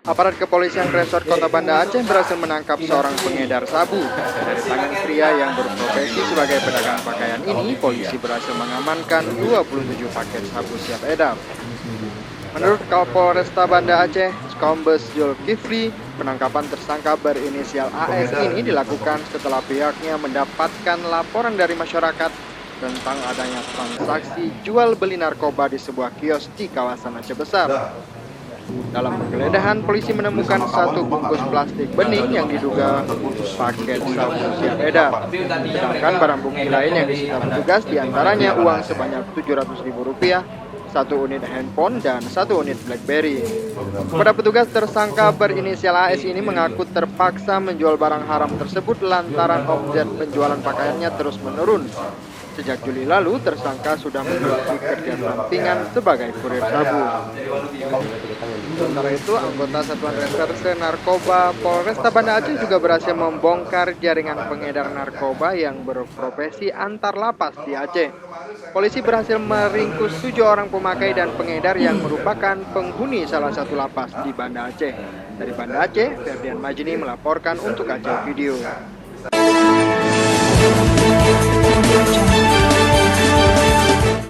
Aparat kepolisian Resort Kota Banda Aceh berhasil menangkap seorang pengedar sabu. Dari tangan pria yang berprofesi sebagai pedagang pakaian ini, polisi berhasil mengamankan 27 paket sabu siap edar. Menurut Kapolresta Banda Aceh, Kombes Zulkifli, penangkapan tersangka berinisial AS ini dilakukan setelah pihaknya mendapatkan laporan dari masyarakat tentang adanya transaksi jual beli narkoba di sebuah kios di kawasan Aceh Besar. Dalam penggeledahan, polisi menemukan satu bungkus plastik bening yang diduga paket sabu siap edar. Sedangkan barang bukti lain yang disita petugas diantaranya uang sebanyak Rp700.000, satu unit handphone, dan satu unit BlackBerry. Kepada petugas, tersangka berinisial AS ini mengaku terpaksa menjual barang haram tersebut lantaran omset penjualan pakaiannya terus menurun. Sejak Juli lalu, tersangka sudah menggeluti kerja sampingan sebagai kurir sabu. Sementara itu, anggota Satuan Reserse Narkoba Polresta Banda Aceh juga berhasil membongkar jaringan pengedar narkoba yang berprofesi antar lapas di Aceh. Polisi berhasil meringkus 7 orang pemakai dan pengedar yang merupakan penghuni salah satu lapas di Banda Aceh. Dari Banda Aceh, Ferdian Majini melaporkan untuk Aceh Video.